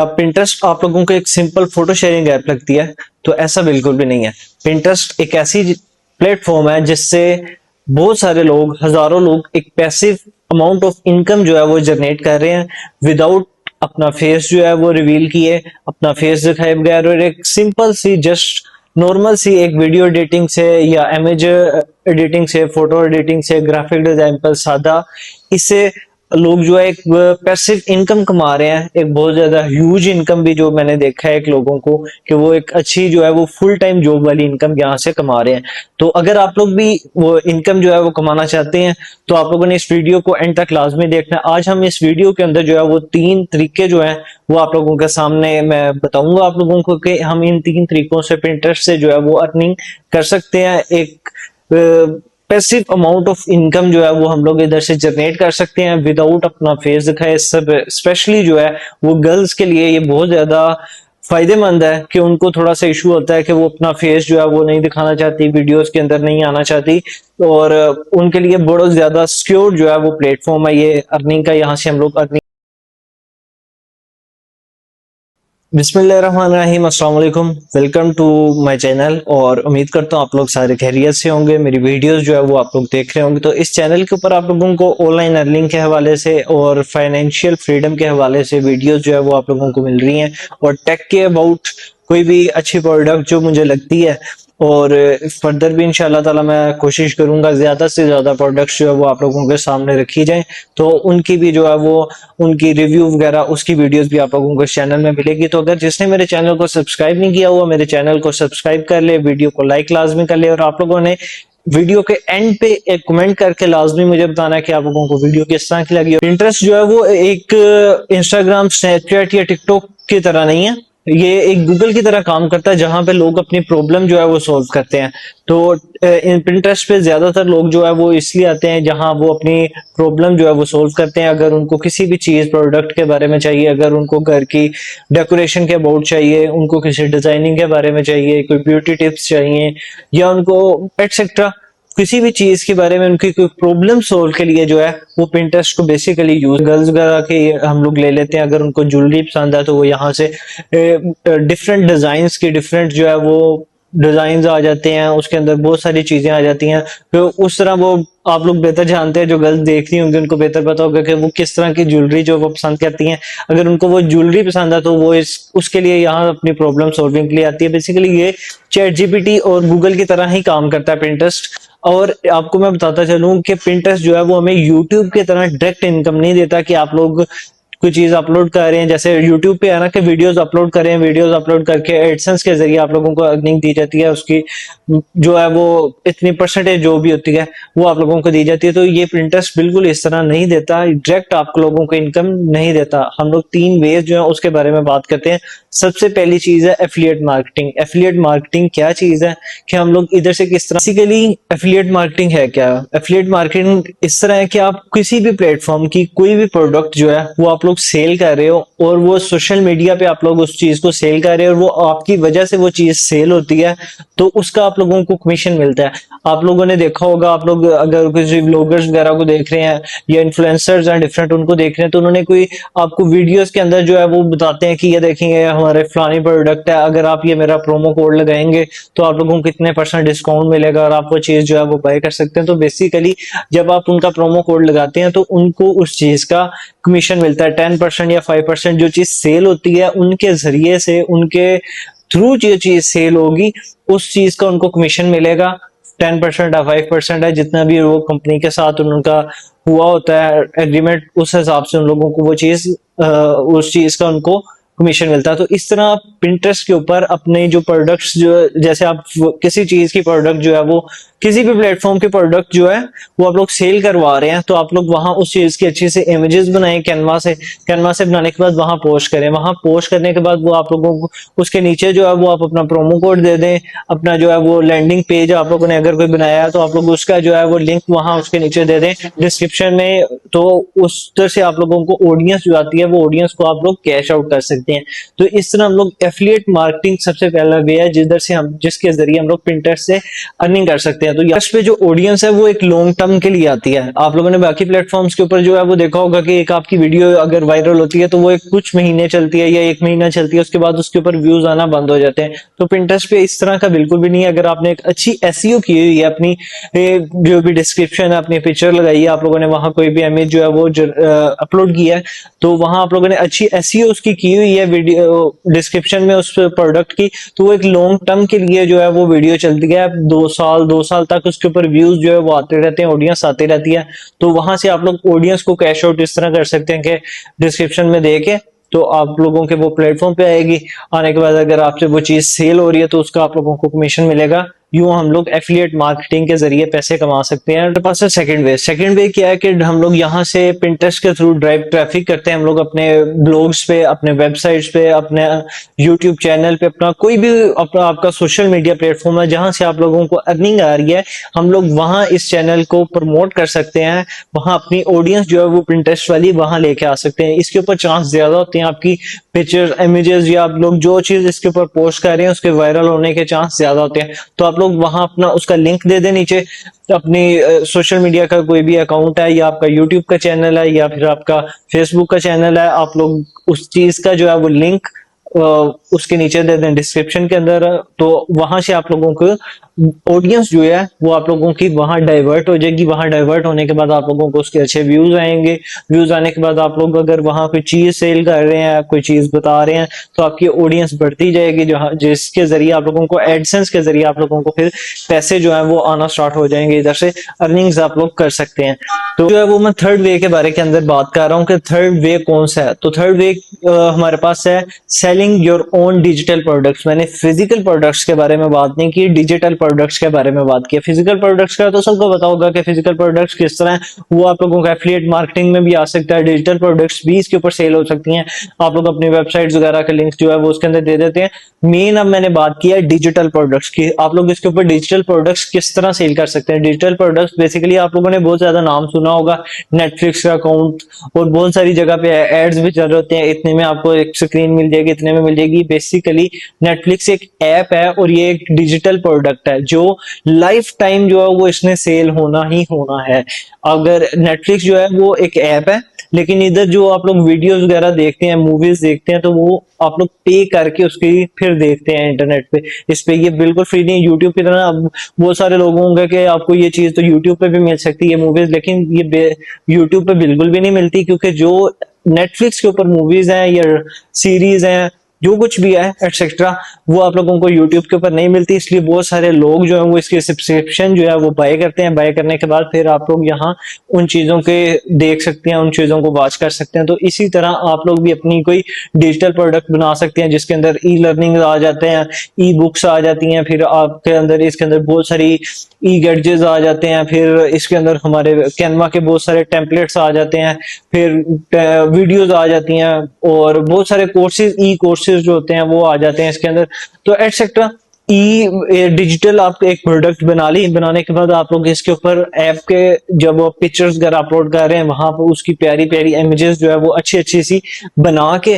Pinterest आप लोगों को एक सिंपल फोटो शेयरिंग ऐप लगती है, तो ऐसा बिल्कुल भी नहीं है। पिंटरेस्ट एक ऐसी प्लेटफॉर्म है जिससे बहुत सारे लोग, हजारों लोग एक पैसिव अमाउंट ऑफ इनकम जो है वो जनरेट कर रहे हैं विदाउट अपना फेस जो है वो रिवील किए, अपना फेस दिखाए बगैर, और एक सिंपल सी जस्ट नॉर्मल सी एक वीडियो एडिटिंग से या इमेज एडिटिंग से, फोटो एडिटिंग से, ग्राफिक डिजाइन पर सादा, इससे लोग जो है एक पैसिव इनकम कमा रहे हैं। एक बहुत ज्यादा ह्यूज इनकम भी जो मैंने देखा है एक लोगों को कि वो एक अच्छी जो है वो फुल टाइम जॉब वाली इनकम यहाँ से कमा रहे हैं। तो अगर आप लोग भी वो इनकम जो है वो कमाना चाहते हैं तो आप लोगों ने इस वीडियो को एंड तक लाजमी देखना है। आज हम इस वीडियो के अंदर जो है वो 3 तरीके जो है वो आप लोगों के सामने मैं बताऊंगा आप लोगों को कि हम इन 3 तरीकों से पिंटरेस्ट से जो है वो अर्निंग कर सकते हैं। एक पैसिव अमाउंट ऑफ इनकम जो है वो हम लोग इधर से जनरेट कर सकते हैं विदाउट अपना फेस दिखाए। सब स्पेशली जो है वो गर्ल्स के लिए ये बहुत ज्यादा फायदेमंद है कि उनको थोड़ा सा इशू होता है कि वो अपना फेस जो है वो नहीं दिखाना चाहती, वीडियोस के अंदर नहीं आना चाहती, और उनके लिए बहुत ज्यादा सिक्योर जो है वो प्लेटफॉर्म है ये अर्निंग का। यहाँ से हम लोग अर्निंग। बिस्मिल्लाहिर्रहमानिर्रहीम, अस्सलाम वालेकुम, वेलकम टू माय चैनल। और उम्मीद करता हूँ आप लोग सारे खैरियत से होंगे, मेरी वीडियोस जो है वो आप लोग देख रहे होंगे। तो इस चैनल के ऊपर आप लोगों को ऑनलाइन अर्निंग के हवाले से और फाइनेंशियल फ्रीडम के हवाले से वीडियोस जो है वो आप लोगों को मिल रही हैं, और टेक के अबाउट कोई भी अच्छी प्रोडक्ट जो मुझे लगती है, और फर्दर भी इंशाल्लाह ताला मैं कोशिश करूंगा ज्यादा से ज्यादा प्रोडक्ट्स जो है वो आप लोगों के सामने रखी जाएं, तो उनकी भी जो है वो उनकी रिव्यू वगैरह उसकी वीडियोस भी आप लोगों को इस चैनल में मिलेगी। तो अगर जिसने मेरे चैनल को सब्सक्राइब नहीं किया हुआ, मेरे चैनल को सब्सक्राइब कर ले, वीडियो को लाइक लाजमी कर ले, और आप लोगों ने वीडियो के एंड पे एक कमेंट करके लाजमी मुझे बताना है कि आप लोगों को वीडियो किस तरह की लगी। इंटरेस्ट जो है वो एक इंस्टाग्राम, स्नैपचैट या टिकटॉक की तरह नहीं है, ये एक गूगल की तरह काम करता है जहां पे लोग अपनी प्रॉब्लम जो है वो सॉल्व करते हैं। तो पिंटरेस्ट पे ज्यादातर लोग जो है वो इसलिए आते हैं जहां वो अपनी प्रॉब्लम जो है वो सॉल्व करते हैं। अगर उनको किसी भी चीज प्रोडक्ट के बारे में चाहिए, अगर उनको घर की डेकोरेशन के अबाउट चाहिए, उनको किसी डिजाइनिंग के बारे में चाहिए, कोई ब्यूटी टिप्स चाहिए, या उनको एटसेट्रा किसी भी चीज के बारे में उनकी कोई प्रॉब्लम सोल्व के लिए जो है वो पिंटरेस्ट को बेसिकली यूज, गर्ल्स वगैरह के हम लोग ले लेते हैं। अगर उनको ज्वेलरी पसंद है तो वो यहाँ से डिफरेंट डिजाइन की डिफरेंट जो है वो डिजाइन आ जाते हैं, उसके अंदर बहुत सारी चीजें आ जाती हैं। तो उस तरह वो आप लोग बेहतर जानते हैं, जो गर्ल्स देखती होंगी उनको बेहतर पता होगा कि वो किस तरह की ज्वेलरी जो वो पसंद करती हैं। अगर उनको वो ज्वेलरी पसंद है तो वो उसके लिए यहाँ अपनी प्रॉब्लम सॉल्विंग के लिए आती है। बेसिकली ये चैट जीपीटी और गूगल की तरह ही काम करता है पिंटरेस्ट। और आपको मैं बताता चलूं कि पिंटरेस्ट जो है वो हमें यूट्यूब की तरह डायरेक्ट इनकम नहीं देता कि आप लोग कोई चीज अपलोड कर रहे हैं, जैसे यूट्यूब पे है ना कि वीडियोस अपलोड करें, वीडियोस अपलोड करके एडसेंस के जरिए आप लोगों को अर्निंग दी जाती है, उसकी जो है वो इतनी परसेंटेज जो भी होती है वो आप लोगों को दी जाती है। तो ये पिंटरेस्ट बिल्कुल इस तरह नहीं देता, डायरेक्ट आप लोगों को इनकम नहीं देता। हम लोग 3 वेज जो है उसके बारे में बात करते हैं। सबसे पहली चीज है एफिलिएट मार्केटिंग। एफिलिएट मार्केटिंग क्या चीज है कि हम लोग इधर से किस तरह, बेसिकली एफिलिएट मार्केटिंग है क्या? एफिलिएट मार्केटिंग इस तरह है कि आप किसी भी प्लेटफॉर्म की कोई भी प्रोडक्ट जो है वो आप लोग सेल कर रहे हो, और वो सोशल मीडिया पे आप लोग उस चीज को सेल कर रहे हो, और वो आपकी वजह से वो चीज सेल होती है, तो उसका आप लोगों को कमीशन मिलता है। आप लोगों ने देखा होगा, आप लोग अगर किसी व्लॉगर्स वगैरह को देख रहे हैं या इन्फ्लुएंसर्स हैं डिफरेंट, उनको देख रहे हैं, तो उन्होंने कोई आपको वीडियोस के अंदर जो है वो बताते हैं कि ये देखेंगे हमारे फलानी प्रोडक्ट है, अगर आप ये मेरा प्रोमो कोड लगाएंगे तो आप लोगों को कितने % डिस्काउंट मिलेगा और आप वो चीज जो है वो बाय कर सकते हैं। तो बेसिकली जब आप उनका प्रोमो कोड लगाते हैं तो उनको उस चीज का कमीशन मिलता है 10% या 5%। जो चीज सेल होती है उनके जरिए से, उनके थ्रू जो चीज सेल होगी उस चीज का उनको कमीशन मिलेगा। 10% या 5% है, जितना भी वो कंपनी के साथ उनका हुआ होता है एग्रीमेंट, उस हिसाब से उन लोगों को वो चीज उस चीज का उनको कमीशन मिलता है। तो इस तरह आप पिंटरेस्ट के ऊपर अपने जो प्रोडक्ट्स, जो जैसे आप किसी चीज की प्रोडक्ट जो है वो किसी भी प्लेटफॉर्म के प्रोडक्ट जो है वो आप लोग सेल करवा रहे हैं, तो आप लोग वहां उस चीज की अच्छी से इमेजेस बनाएं कैनवा से। कैनवा से बनाने के बाद वहां पोस्ट करें। वहां पोस्ट करने के बाद वो आप लोगों को उसके नीचे जो है वो आप अपना प्रोमो कोड दे दें, अपना जो है वो लैंडिंग पेज आप लोगों ने अगर कोई बनाया है तो आप लोग उसका जो है वो लिंक वहां उसके नीचे दे दें डिस्क्रिप्शन में। तो उस तरह से आप लोगों को ऑडियंस जो आती है वो ऑडियंस को आप लोग कैश आउट कर सकते हैं। जाते हैं। तो इस तरह हम लोग एफिलिएट मार्केटिंग सबसे पहला वे है जिसके जरिए हम लोग पिंटरेस्ट से अर्निंग कर सकते हैं। तो यहाँ पे जो ऑडियंस है वो एक लॉन्ग टर्म के लिए आती है। आप लोगों ने बाकी प्लेटफॉर्म्स के ऊपर जो है वो देखा होगा कि एक आपकी वीडियो अगर वायरल होती है तो वो एक कुछ महीने चलती है या 1 महीना चलती है, उसके बाद उसके ऊपर व्यूज आना बंद हो जाते हैं। तो पिंटरेस्ट पे इस तरह का बिल्कुल भी नहीं है। अगर आपने एक अच्छी एसईओ की हुई है, अपनी जो भी डिस्क्रिप्शन है, अपनी पिक्चर लगाई है, आप लोगों ने वहां कोई भी इमेज जो है वो अपलोड किया है, तो वहां आप लोगों ने अच्छी एसईओ उसकी की हुई है वीडियो डिस्क्रिप्शन में उस प्रोडक्ट की, तो वो एक लॉन्ग टर्म के लिए जो है वो वीडियो चलती है। 2 साल तक उसके ऊपर व्यूज जो है वो आते रहते हैं, ऑडियंस आती रहती है। तो वहां से आप लोग ऑडियंस को कैश आउट इस तरह कर सकते हैं कि डिस्क्रिप्शन में दे के तो आप लोगों के वो प्लेटफॉर्म पे आएगी। आने के बाद अगर आपसे वो चीज सेल हो रही है तो उसका आप लोगों को कमीशन मिलेगा। यूं हम लोग एफिलिएट मार्केटिंग के जरिए पैसे कमा सकते हैं। हमारे पास है सेकंड वे क्या है कि हम लोग यहाँ से पिंटरेस्ट के थ्रू ड्राइव ट्रैफिक करते हैं। हम लोग अपने ब्लॉग्स पे, अपने वेबसाइट्स पे, अपने यूट्यूब चैनल पे, अपना कोई भी अपना आपका सोशल मीडिया प्लेटफॉर्म है जहां से आप लोगों को अर्निंग आ रही है, हम लोग वहां इस चैनल को प्रमोट कर सकते हैं। वहां अपनी ऑडियंस जो है वो पिंटरेस्ट वाली वहां लेके आ सकते हैं। इसके ऊपर चांस ज्यादा होते हैं, आपकी पिक्चर, इमेजेस या आप लोग जो चीज इसके ऊपर पोस्ट कर रहे हैं उसके वायरल होने के चांस ज्यादा होते हैं। तो आप लोग वहां अपना उसका लिंक दे दें नीचे, अपनी सोशल मीडिया का कोई भी अकाउंट है या आपका यूट्यूब का चैनल है या फिर आपका फेसबुक का चैनल है, आप लोग उस चीज का जो है वो लिंक उसके नीचे दे दें डिस्क्रिप्शन के अंदर। तो वहां से आप लोगों को ऑडियंस जो है वो आप लोगों की वहां डाइवर्ट हो जाएगी। वहां डाइवर्ट होने के बाद आप लोगों को उसके अच्छे व्यूज आएंगे। व्यूज आने के बाद आप लोग अगर वहां कोई चीज सेल कर रहे हैं, कोई चीज बता रहे हैं, तो आपकी ऑडियंस बढ़ती जाएगी, जिसके जरिए आप लोगों को एडसेंस के जरिए आप लोगों को फिर पैसे जो है वो आना स्टार्ट हो जाएंगे। इधर से अर्निंग्स आप लोग कर सकते हैं। तो जो है वो मैं थर्ड वे के बारे के अंदर बात कर रहा हूँ कि थर्ड वे कौन सा है। तो थर्ड वे हमारे पास है selling your own digital products. मैंने फिजिकल प्रोडक्ट्स के बारे में बात नहीं की, डिजिटल प्रोडक्ट्स के बारे में बात की। फिजिकल प्रोडक्ट्स का तो सबको पता होगा कि फिजिकल प्रोडक्ट्स किस तरह है, वो आप लोगों का एफिलिएट मार्केटिंग में भी आ सकता है। डिजिटल प्रोडक्ट्स भी इसके ऊपर सेल हो सकती हैं। आप लोग अपनी वेबसाइट्स वगैरह के लिंक्स जो है वो उसके अंदर दे देते हैं। मेन अब मैंने बात की है डिजिटल प्रोडक्ट्स की। आप लोग इसके ऊपर डिजिटल प्रोडक्ट्स किस तरह सेल कर सकते हैं। डिजिटल प्रोडक्ट्स बेसिकली आप लोगों ने बहुत ज्यादा नाम सुना होगा, नेटफ्लिक्स का अकाउंट और बहुत सारी जगह पे एड्स भी चल रहे होते हैं। इतने में आपको एक स्क्रीन मिल जाएगी, इतने में मिल जाएगी। बेसिकली नेटफ्लिक्स एक ऐप है और ये एक डिजिटल प्रोडक्ट है जो लाइफ टाइम जो है वो इसने सेल होना ही होना है। अगर नेटफ्लिक्स जो है वो एक ऐप है, लेकिन इधर जो आप लोग वीडियोस वगैरह देखते हैं, मूवीज देखते हैं, तो वो आप लोग पे करके उसकी फिर देखते हैं इंटरनेट पे। इस पे ये बिल्कुल फ्री नहीं है यूट्यूब की तरह। अब बहुत सारे लोग होंगे कि आपको ये चीज तो यूट्यूब पे भी मिल सकती है मूवीज, लेकिन ये यूट्यूब पे बिल्कुल भी नहीं मिलती, क्योंकि जो नेटफ्लिक्स के ऊपर मूवीज हैं या सीरीज हैं, जो कुछ भी है एक्सेट्रा, वो आप लोगों को यूट्यूब के ऊपर नहीं मिलती। इसलिए बहुत सारे लोग जो है वो इसकी सब्सक्रिप्शन जो है वो बाय करते हैं। बाय करने के बाद फिर आप लोग यहाँ उन चीजों के देख सकते हैं, उन चीजों को वॉच कर सकते हैं। तो इसी तरह आप लोग भी अपनी कोई डिजिटल प्रोडक्ट बना सकते हैं जिसके अंदर ई लर्निंग आ जाते हैं, ई बुक्स आ जाती हैं, फिर आपके अंदर इसके अंदर बहुत सारी ई गैजेट्स आ जाते हैं, फिर इसके अंदर हमारे कैनवा के बहुत सारे टेम्पलेट्स आ जाते हैं, फिर वीडियोस आ जाती हैं और बहुत सारे कोर्सेज, ई कोर्सेज जो होते हैं वो आ जाते हैं इसके अंदर। तो एटसेट्रा डिजिटल आप एक प्रोडक्ट बना ली, बनाने के बाद आप लोग इसके ऊपर ऐप के जब पिक्चर्स अगर अपलोड कर रहे हैं, वहां पर उसकी प्यारी प्यारी इमेजेस जो है वो अच्छी अच्छी सी बना के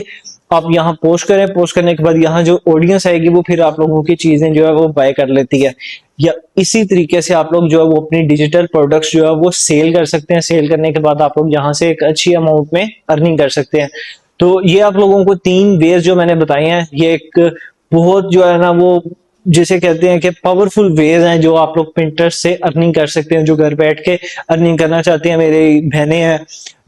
आप यहाँ पोस्ट करें। पोस्ट करने के बाद यहाँ जो ऑडियंस आएगी वो फिर आप लोगों की चीजें जो है वो बाय कर लेती है। या इसी तरीके से आप लोग जो है वो अपनी डिजिटल प्रोडक्ट्स जो है वो सेल कर सकते हैं। सेल करने के बाद आप लोग यहाँ से एक अच्छी अमाउंट में अर्निंग कर सकते हैं। तो ये आप लोगों को 3 वेज जो मैंने बताए हैं, ये एक बहुत जो है ना वो जिसे कहते हैं कि पावरफुल वेज हैं जो आप लोग पिंटरेस्ट से अर्निंग कर सकते हैं। जो घर बैठ के अर्निंग करना चाहते हैं, मेरी बहनें हैं,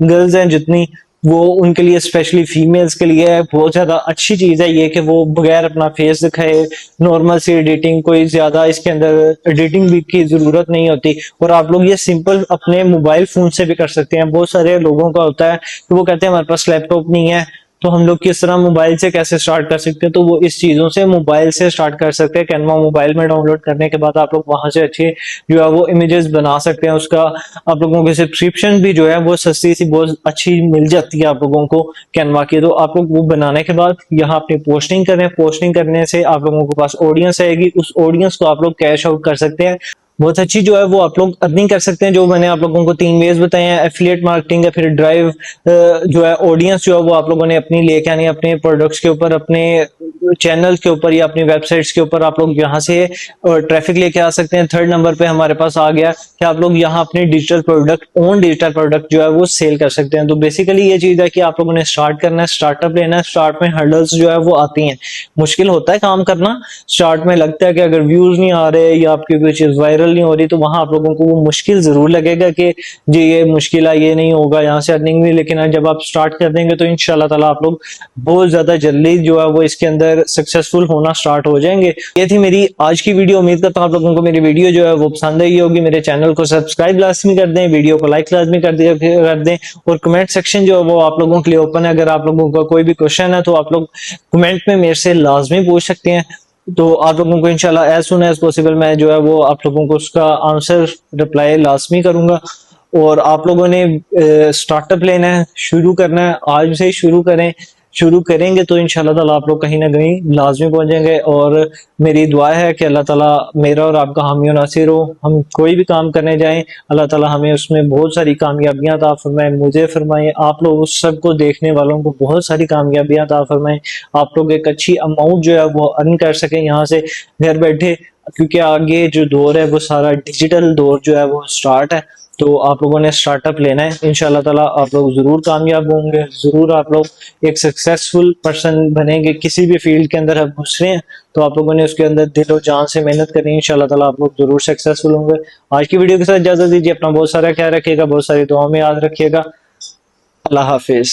गर्ल्स हैं जितनी, वो उनके लिए स्पेशली फीमेल्स के लिए बहुत ज्यादा अच्छी चीज है ये कि वो बगैर अपना फेस दिखाए नॉर्मल सी एडिटिंग, कोई ज्यादा इसके अंदर एडिटिंग भी की जरूरत नहीं होती, और आप लोग ये सिंपल अपने मोबाइल फोन से भी कर सकते हैं। बहुत सारे लोगों का होता है कि वो कहते हैं हमारे पास लैपटॉप नहीं है, तो हम लोग किस तरह मोबाइल से कैसे स्टार्ट कर सकते हैं। तो वो इस चीजों से मोबाइल से स्टार्ट कर सकते हैं। कैनवा मोबाइल में डाउनलोड करने के बाद आप लोग वहां से अच्छे जो है वो इमेजेस बना सकते हैं। उसका आप लोगों को सब्सक्रिप्शन भी जो है वो सस्ती सी बहुत अच्छी मिल जाती है आप लोगों को कैनवा की। तो आप लोग वो बनाने के बाद यहाँ अपनी पोस्टिंग करें। पोस्टिंग करने से आप लोगों के पास ऑडियंस आएगी, उस ऑडियंस को आप लोग कैश आउट कर सकते हैं। बहुत अच्छी जो है वो आप लोग अर्निंग कर सकते हैं। जो मैंने आप लोगों को 3 वेज बताए हैं, एफिलिएट मार्केटिंग है, फिर ड्राइव जो है ऑडियंस जो है वो आप लोगों ने अपनी लेके आनी है अपने प्रोडक्ट्स के ऊपर, अपने चैनल के ऊपर या अपनी वेबसाइट्स के ऊपर आप लोग यहाँ से ट्रैफिक लेके आ सकते हैं। थर्ड नंबर पे हमारे पास आ गया कि आप लोग यहाँ अपने digital product, own digital product जो है वो सेल कर सकते हैं। तो बेसिकली ये चीज है कि आप लोगों ने स्टार्ट करना है, स्टार्टअप लेना है। स्टार्ट में हर्डल्स जो है वो आती हैं, मुश्किल होता है काम करना। स्टार्ट में लगता है कि अगर व्यूज नहीं आ रहे या आपकी कोई चीज वायरल नहीं हो रही तो वहां आप लोगों को वो मुश्किल जरूर लगेगा कि जी ये मुश्किल है, ये नहीं होगा, यहाँ से अर्निंग नहीं। लेकिन जब आप स्टार्ट कर देंगे तो इंशाल्लाह ताला आप लोग बहुत ज्यादा जल्दी जो है वो इसके अंदर सक्सेसफुल होना स्टार्ट हो जाएंगे। ये थी मेरी आज की वीडियो। उम्मीद करता हूँ आप लोगों को मेरी वीडियो जो है वो पसंद आई होगी। मेरे चैनल को सब्सक्राइब लाजमी कर दें, वीडियो को लाइक लाजमी कर दें और कमेंट सेक्शन जो है वो आप लोगों के लिए ओपन है। अगर आप लोगों का कोई भी क्वेश्चन है तो आप लोग कमेंट में मेरे से लाजमी पूछ सकते हैं। तो आप लोगों को इंशाल्लाह एज सुन एज पॉसिबल मैं जो है वो आप लोगों को उसका आंसर रिप्लाई लाजमी करूंगा। और आप लोगों ने स्टार्टअप लेना है, शुरू करना है, आज से ही शुरू करें। शुरू करेंगे तो इंशाल्लाह ताला आप लोग कहीं ना कहीं लाजमी पहुंचेंगे। और मेरी दुआ है कि अल्लाह ताला मेरा और आपका हामी और नासिर हो। हम कोई भी काम करने जाएं, अल्लाह ताला हमें उसमें बहुत सारी कामयाबियां अता फरमाए, मुझे फरमाए, आप लोग उस सबको देखने वालों को बहुत सारी कामयाबियां अता फरमाए। आप लोग एक अच्छी अमाउंट जो है वो अर्न कर सकें यहाँ से घर बैठे, क्योंकि आगे जो दौर है वो सारा डिजिटल दौर जो है वो स्टार्ट है। तो आप लोगों ने स्टार्टअप लेना है, इंशाल्लाह ताला आप लोग जरूर कामयाब होंगे, जरूर आप लोग एक सक्सेसफुल पर्सन बनेंगे। किसी भी फील्ड के अंदर आप घुस रहे हैं तो आप लोगों ने उसके अंदर दिल और जान से मेहनत करनी है, इंशाल्लाह ताला आप लोग जरूर सक्सेसफुल होंगे। आज की वीडियो के साथ इजाजत दीजिए, अपना बहुत सारा ख्याल रखिएगा, बहुत सारी दुआओं में याद रखिएगा। अल्लाह हाफिज।